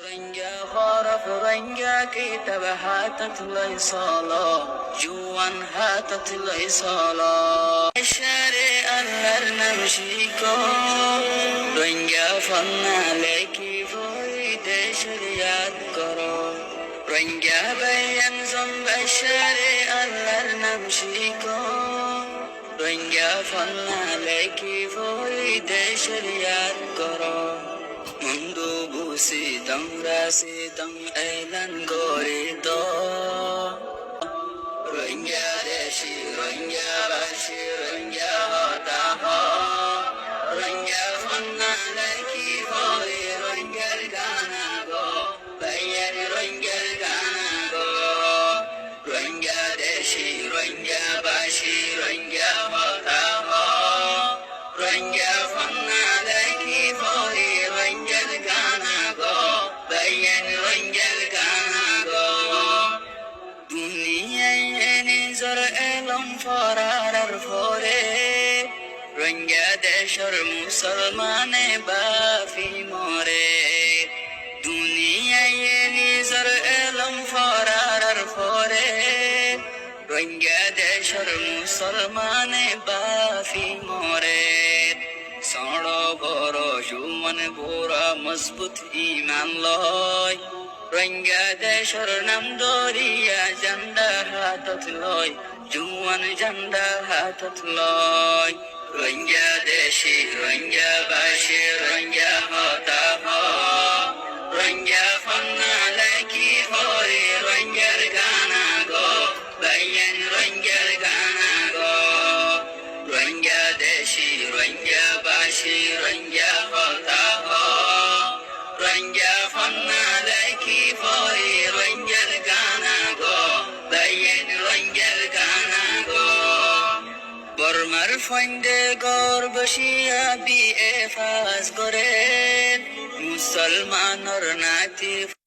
رنگا خارف رنگا كتاب هاتت لي صلاة جوان هاتت لي صلاة الشارع اللر نمشيكو رنگا فنا لكي فويد شريات كرو رنگا بيان زنب الشارع اللر نمشيكو رنگا فنا لكي فويد شريات كرو Mundu busi dang rasi dang elan gori do Rohingya deshi Rohingya bashi Rohingya hota ho Rohingya fanna laki hoi Rohingya gana go Bayan Rohingya gana go Rohingya deshi Rohingya bashi Rohingya hota ho Rohingya fanna laki hoi ফরার ফরে রোহিঙ্গা দেশের মুসলমানে বাফি মরে দুনিয়ায় নিজর এলম ফরার ফরে রোহিঙ্গা দেশের মুসলমানে বাফি মরে সড় বড় সুমন পুরা মজবুত ইমান লয় রোহিঙ্গা দেশের নাম দরিয়া জান্ডা হাতত লয় জুয়ান জান্ডা হাতত লয় রোহিঙ্গা দেশি রোহিঙ্গা বাসি রোহিঙ্গা হতা হ রোহিঙ্গা ফন্না লাকি হরে রোহিঙ্গার গানা গো বাইয়ান রোহিঙ্গার গানা গো রোহিঙ্গা দেশি রোহিঙ্গা বাসি রোহিঙ্গা হতা হ রোহিঙ্গা ফন্না লাকি হরে রোহিঙ্গার গানা গো বাইয়ান রোহিঙ্গার গানা গো বর্মার ফন্দে গর বসিয়া বিয়ে ফাস করে মুসলমানর নাতি